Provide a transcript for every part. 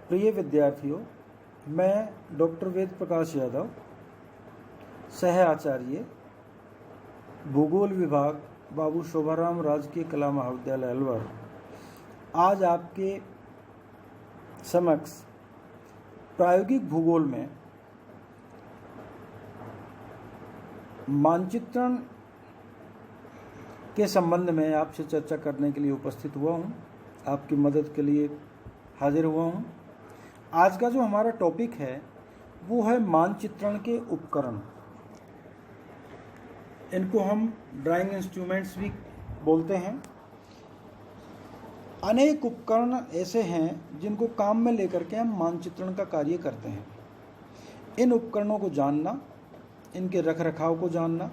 प्रिय विद्यार्थियों, मैं डॉक्टर वेद प्रकाश यादव, सह आचार्य भूगोल विभाग, बाबू शोभाराम राजकीय कला महाविद्यालय अलवर, आज आपके समक्ष प्रायोगिक भूगोल में मानचित्रण के संबंध में आपसे चर्चा करने के लिए उपस्थित हुआ हूँ। आपकी मदद के लिए हाजिर हुआ हूँ। आज का जो हमारा टॉपिक है वो है मानचित्रण के उपकरण। इनको हम ड्राइंग इंस्ट्रूमेंट्स भी बोलते हैं। अनेक उपकरण ऐसे हैं जिनको काम में लेकर के हम मानचित्रण का कार्य करते हैं। इन उपकरणों को जानना, इनके रखरखाव को जानना,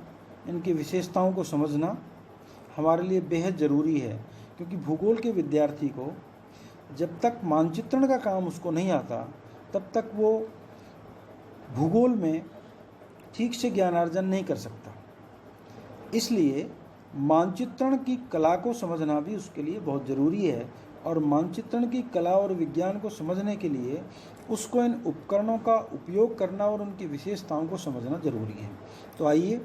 इनकी विशेषताओं को समझना हमारे लिए बेहद ज़रूरी है, क्योंकि भूगोल के विद्यार्थी को जब तक मानचित्रण का काम उसको नहीं आता तब तक वो भूगोल में ठीक से ज्ञानार्जन नहीं कर सकता। इसलिए मानचित्रण की कला को समझना भी उसके लिए बहुत ज़रूरी है, और मानचित्रण की कला और विज्ञान को समझने के लिए उसको इन उपकरणों का उपयोग करना और उनकी विशेषताओं को समझना ज़रूरी है। तो आइए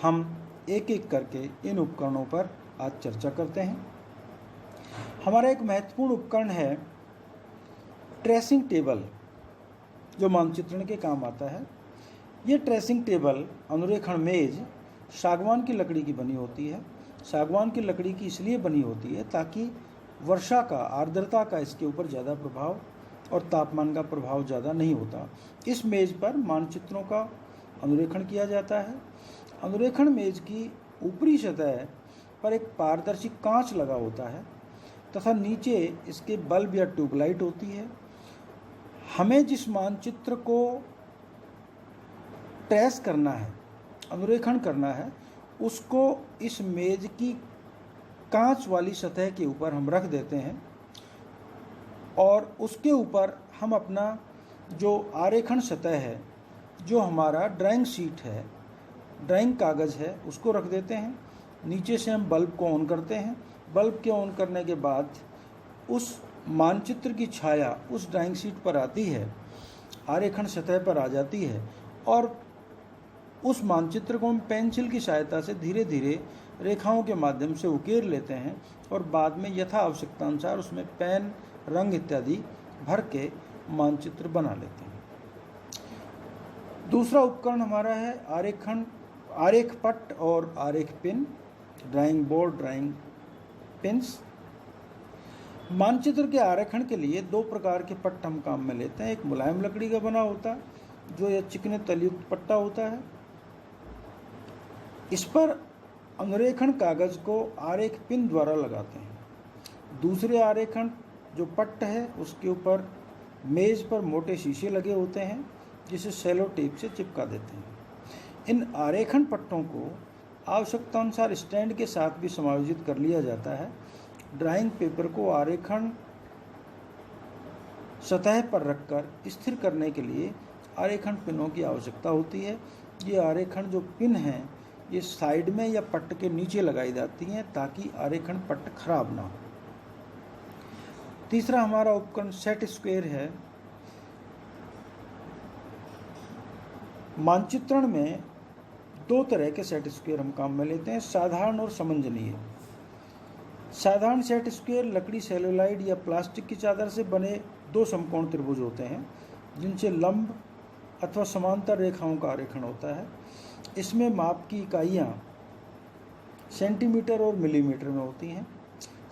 हम एक एक करके इन उपकरणों पर आज चर्चा करते हैं। हमारा एक महत्वपूर्ण उपकरण है ट्रेसिंग टेबल, जो मानचित्रण के काम आता है। ये ट्रेसिंग टेबल अनुरेखण मेज सागवान की लकड़ी की बनी होती है। सागवान की लकड़ी की इसलिए बनी होती है ताकि वर्षा का, आर्द्रता का इसके ऊपर ज़्यादा प्रभाव और तापमान का प्रभाव ज़्यादा नहीं होता। इस मेज पर मानचित्रों का अनुरेखण किया जाता है। अनुरेखण मेज की ऊपरी सतह पर एक पारदर्शी कांच लगा होता है तथा नीचे इसके बल्ब या ट्यूबलाइट होती है। हमें जिस मानचित्र को ट्रेस करना है, अनुरेखण करना है, उसको इस मेज की कांच वाली सतह के ऊपर हम रख देते हैं और उसके ऊपर हम अपना जो आरेखण सतह है, जो हमारा ड्राइंग शीट है, ड्राइंग कागज़ है, उसको रख देते हैं। नीचे से हम बल्ब को ऑन करते हैं। बल्ब के ऑन करने के बाद उस मानचित्र की छाया उस ड्राइंग शीट पर आती है, आरेखण सतह पर आ जाती है, और उस मानचित्र को हम पेंसिल की सहायता से धीरे धीरे रेखाओं के माध्यम से उकेर लेते हैं और बाद में यथा आवश्यकता अनुसार उसमें पेन, रंग इत्यादि भर के मानचित्र बना लेते हैं। दूसरा उपकरण हमारा है आरेख पट्ट और आरेख pin, drawing board, drawing pins. मानचित्र के आरेखण के लिए दो प्रकार के पट्ट हम काम में लेते हैं। एक मुलायम लकड़ी का बना होता है, जो यह चिकने तलयुक्त पट्टा होता है। इस पर अनुरेखण कागज को आरेख पिन द्वारा लगाते हैं। दूसरे आरेखण जो पट्ट है, उसके ऊपर मेज पर मोटे शीशे लगे होते हैं, जिसे सेलो टेप से चिपका देते हैं। इन आरेखण पट्टों को आवश्यकतानुसार स्टैंड के साथ भी समायोजित कर लिया जाता है। ड्राइंग पेपर को आरेखण सतह पर रखकर स्थिर करने के लिए आरेखण पिनों की आवश्यकता होती है। ये आरेखण जो पिन हैं, ये साइड में या पट्ट के नीचे लगाई जाती हैं ताकि आरेखण पट्ट खराब ना हो। तीसरा हमारा उपकरण सेट स्क्वायर है। मानचित्रण में दो तरह के सेट स्क्वायर हम काम में लेते हैं, साधारण और समंजनीय। साधारण सेट स्क्वायर लकड़ी, सेलुलाइड या प्लास्टिक की चादर से बने दो समकोण त्रिभुज होते हैं, जिनसे लंब अथवा समांतर रेखाओं का आरेखण होता है। इसमें माप की इकाइयाँ सेंटीमीटर और मिलीमीटर में होती हैं।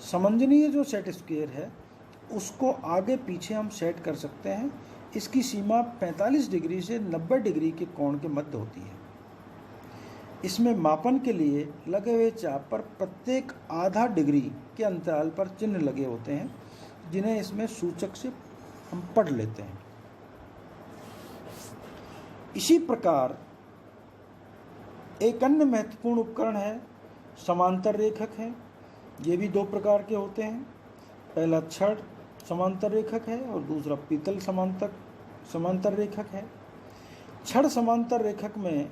समंजनीय जो सेट स्क्वायर है, उसको आगे पीछे हम सेट कर सकते हैं। इसकी सीमा 45 डिग्री से 90 डिग्री के कोण के मध्य होती है। इसमें मापन के लिए लगे हुए चाप पर प्रत्येक आधा डिग्री के अंतराल पर चिन्ह लगे होते हैं, जिन्हें इसमें सूचक से हम पढ़ लेते हैं। इसी प्रकार एक अन्य महत्वपूर्ण उपकरण है समांतर रेखक है। ये भी दो प्रकार के होते हैं। पहला छड़ समांतर रेखक है और दूसरा पीतल समांतर रेखक है। छड़ समांतर रेखक में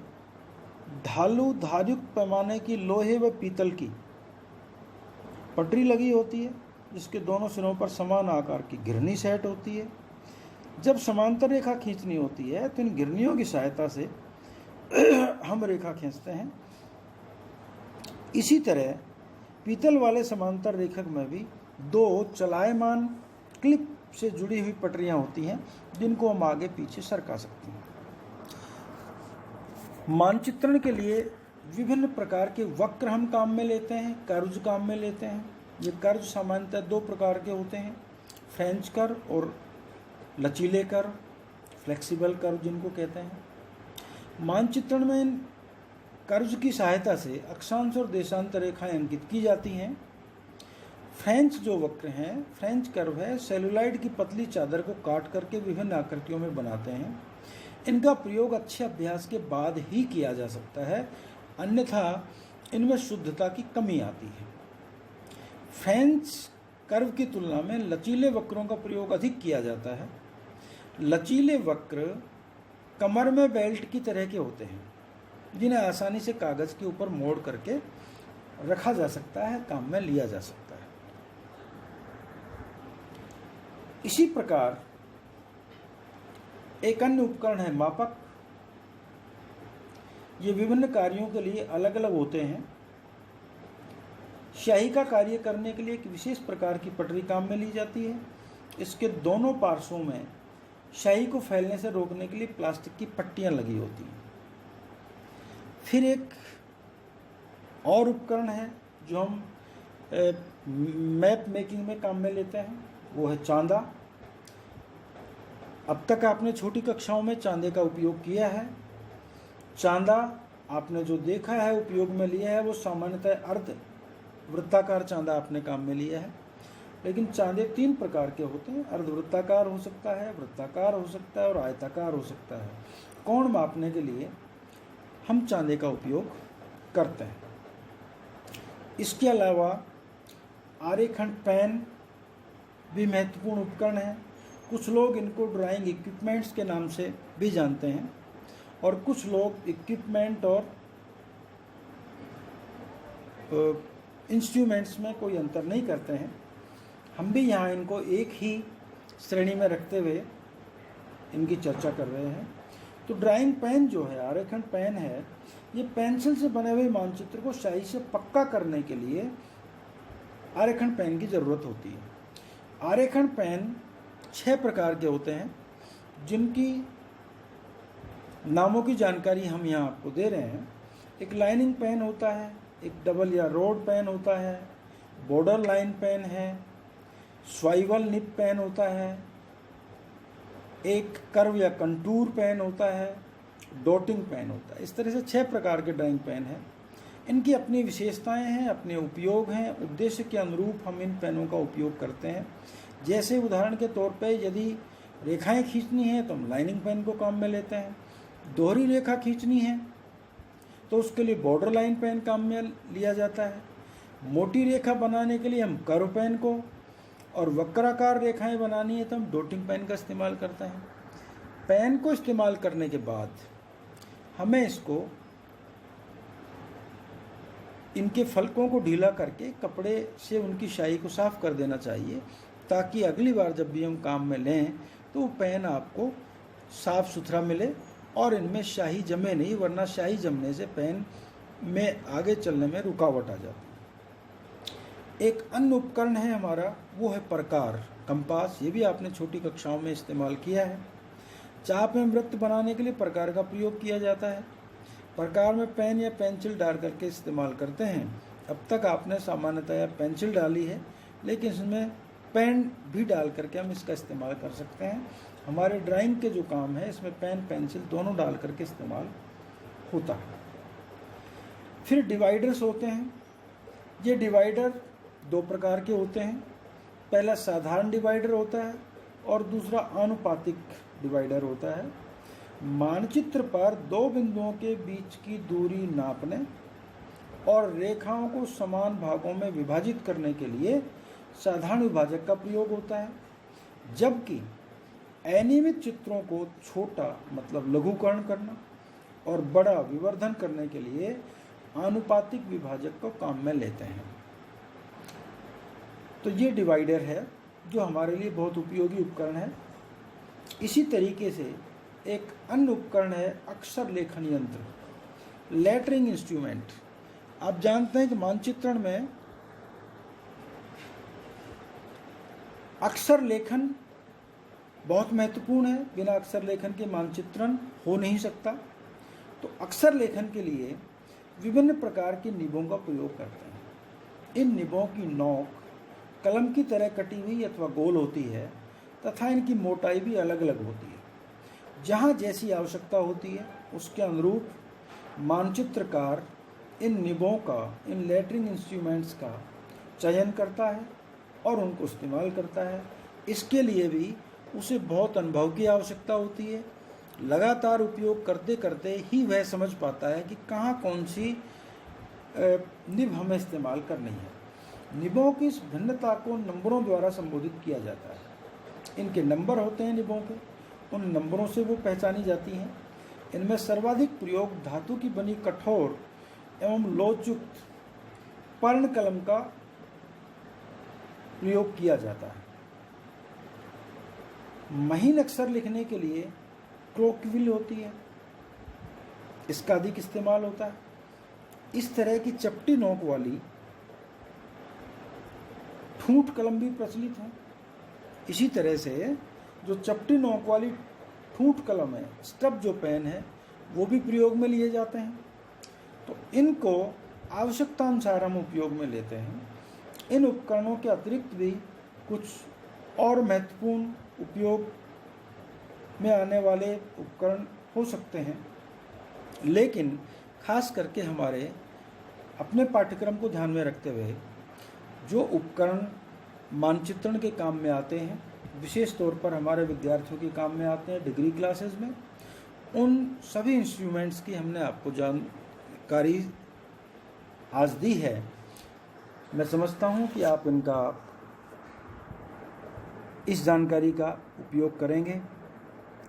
ढालू धारयुक्त पैमाने की लोहे व पीतल की पटरी लगी होती है, जिसके दोनों सिरों पर समान आकार की घिरनी सेट होती है। जब समांतर रेखा खींचनी होती है तो इन घिरनियों की सहायता से हम रेखा खींचते हैं। इसी तरह पीतल वाले समांतर रेखक में भी दो चलायमान क्लिप से जुड़ी हुई पटरियां होती हैं जिनको हम आगे पीछे सरका सकते हैं। मानचित्रण के लिए विभिन्न प्रकार के वक्र हम काम में लेते हैं, कर्व्स काम में लेते हैं। ये कर्व सामान्यतः दो प्रकार के होते हैं, फ्रेंच कर्व और लचीले कर्व, फ्लेक्सिबल कर्व जिनको कहते हैं। मानचित्रण में इन कर्व्स की सहायता से अक्षांश और देशांतर रेखाएं अंकित की जाती हैं। फ्रेंच जो वक्र हैं, फ्रेंच कर्व है, सेलुलाइड की पतली चादर को काट करके विभिन्न आकृतियों में बनाते हैं। इनका प्रयोग अच्छे अभ्यास के बाद ही किया जा सकता है, अन्यथा इनमें शुद्धता की कमी आती है। फ्रेंच कर्व की तुलना में लचीले वक्रों का प्रयोग अधिक किया जाता है। लचीले वक्र कमर में बेल्ट की तरह के होते हैं जिन्हें आसानी से कागज के ऊपर मोड़ करके रखा जा सकता है, काम में लिया जा सकता है। इसी प्रकार एक अन्य उपकरण है मापक। ये विभिन्न कार्यों के लिए अलग अलग होते हैं। स्याही का कार्य करने के लिए एक विशेष प्रकार की पटरी काम में ली जाती है। इसके दोनों पार्श्वों में स्याही को फैलने से रोकने के लिए प्लास्टिक की पट्टियां लगी होती हैं। फिर एक और उपकरण है जो हम मैप मेकिंग में काम में लेते हैं, वो है चांदा। अब तक आपने छोटी कक्षाओं में चांदे का उपयोग किया है। चांदा आपने जो देखा है, उपयोग में लिया है, वो सामान्यतः अर्ध वृत्ताकार चांदा आपने काम में लिया है। लेकिन चांदे तीन प्रकार के होते हैं, अर्धवृत्ताकार हो सकता है, वृत्ताकार हो सकता है और आयताकार हो सकता है। कोण मापने के लिए हम चांदे का उपयोग करते हैं। इसके अलावा आरेखन पेन भी महत्वपूर्ण उपकरण है। कुछ लोग इनको ड्राइंग इक्विपमेंट्स के नाम से भी जानते हैं और कुछ लोग इक्विपमेंट और इंस्ट्रूमेंट्स में कोई अंतर नहीं करते हैं। हम भी यहाँ इनको एक ही श्रेणी में रखते हुए इनकी चर्चा कर रहे हैं। तो ड्राइंग पेन जो है, आरेखन पेन है, ये पेंसिल से बने हुए मानचित्र को स्याही से पक्का करने के लिए आरेखन पेन की ज़रूरत होती है। आरेखन पेन 6 प्रकार के होते हैं जिनकी नामों की जानकारी हम यहाँ आपको दे रहे हैं। एक लाइनिंग पेन होता है, एक डबल या रोड पेन होता है, बॉर्डर लाइन पेन है, स्वाइवल निप पेन होता है, एक कर्व या कंटूर पेन होता है, डॉटिंग पेन होता है। इस तरह से 6 प्रकार के ड्राइंग पेन हैं। इनकी अपनी विशेषताएं हैं, अपने उपयोग हैं। उद्देश्य के अनुरूप हम इन पेनों का उपयोग करते हैं। जैसे उदाहरण के तौर पे यदि रेखाएं खींचनी है तो हम लाइनिंग पेन को काम में लेते हैं। दोहरी रेखा खींचनी है तो उसके लिए बॉर्डर लाइन पेन काम में लिया जाता है। मोटी रेखा बनाने के लिए हम कर्व पेन को, और वक्राकार रेखाएं बनानी है तो हम डॉटिंग पेन का इस्तेमाल करते हैं। पेन को इस्तेमाल करने के बाद हमें इसको, इनके फलकों को ढीला करके कपड़े से उनकी स्याही को साफ कर देना चाहिए ताकि अगली बार जब भी हम काम में लें तो वो पेन आपको साफ सुथरा मिले और इनमें स्याही जमे नहीं, वरना स्याही जमने से पेन में आगे चलने में रुकावट आ जाती है। एक अन्य उपकरण है हमारा, वो है प्रकार, कंपास। ये भी आपने छोटी कक्षाओं में इस्तेमाल किया है। चाप में वृत्त बनाने के लिए प्रकार का प्रयोग किया जाता है। प्रकार में पेन या पेंसिल डाल करके इस्तेमाल करते हैं। अब तक आपने सामान्यतः पेंसिल डाली है, लेकिन इसमें पेन भी डाल करके हम इसका इस्तेमाल कर सकते हैं। हमारे ड्राइंग के जो काम है इसमें पेन पेंसिल दोनों डाल करके इस्तेमाल होता है। फिर डिवाइडर्स होते हैं। ये डिवाइडर 2 प्रकार के होते हैं। पहला साधारण डिवाइडर होता है और दूसरा आनुपातिक डिवाइडर होता है। मानचित्र पर 2 बिंदुओं के बीच की दूरी नापने और रेखाओं को समान भागों में विभाजित करने के लिए साधारण विभाजक का प्रयोग होता है, जबकि अनियमित चित्रों को छोटा मतलब लघुकरण करना और बड़ा विवर्धन करने के लिए आनुपातिक विभाजक को काम में लेते हैं। तो ये डिवाइडर है जो हमारे लिए बहुत उपयोगी उपकरण है। इसी तरीके से एक अन्य उपकरण है अक्षर लेखन यंत्र, लेटरिंग इंस्ट्रूमेंट। आप जानते हैं कि मानचित्रण में अक्षर लेखन बहुत महत्वपूर्ण है। बिना अक्षर लेखन के मानचित्रण हो नहीं सकता। तो अक्षर लेखन के लिए विभिन्न प्रकार की निबों का प्रयोग करते हैं। इन निबों की नोक कलम की तरह कटी हुई अथवा गोल होती है तथा इनकी मोटाई भी अलग अलग होती है। जहाँ जैसी आवश्यकता होती है उसके अनुरूप मानचित्रकार इन निबों का, इन लेटरिंग इंस्ट्रूमेंट्स का चयन करता है और उनको इस्तेमाल करता है। इसके लिए भी उसे बहुत अनुभव की आवश्यकता होती है। लगातार उपयोग करते करते ही वह समझ पाता है कि कहाँ कौन सी निब हमें इस्तेमाल करनी है। निबों की इस भिन्नता को नंबरों द्वारा संबोधित किया जाता है। इनके नंबर होते हैं निबों के, उन नंबरों से वो पहचानी जाती हैं। इनमें सर्वाधिक प्रयोग धातु की बनी कठोर एवं लोचयुक्त पर्ण कलम का प्रयोग किया जाता है। महीन अक्षर लिखने के लिए क्रोकविल होती है, इसका अधिक इस्तेमाल होता है। इस तरह की चपटी नोक वाली ठूंठ कलम भी प्रचलित है। इसी तरह से जो चपटी नोक वाली ठूंठ कलम है, स्टब जो पेन है, वो भी प्रयोग में लिए जाते हैं। तो इनको आवश्यकता अनुसार हम उपयोग में लेते हैं। इन उपकरणों के अतिरिक्त भी कुछ और महत्वपूर्ण उपयोग में आने वाले उपकरण हो सकते हैं, लेकिन खास करके हमारे अपने पाठ्यक्रम को ध्यान में रखते हुए जो उपकरण मानचित्रण के काम में आते हैं, विशेष तौर पर हमारे विद्यार्थियों के काम में आते हैं डिग्री क्लासेस में, उन सभी इंस्ट्रूमेंट्स की हमने आपको जानकारी आज दी है। मैं समझता हूँ कि आप इस जानकारी का उपयोग करेंगे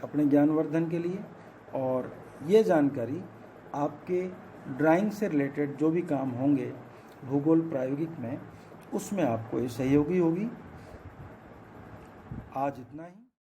अपने ज्ञानवर्धन के लिए, और ये जानकारी आपके ड्राइंग से रिलेटेड जो भी काम होंगे भूगोल प्रायोगिक में, उसमें आपको ये सहयोगी होगी। आज इतना ही।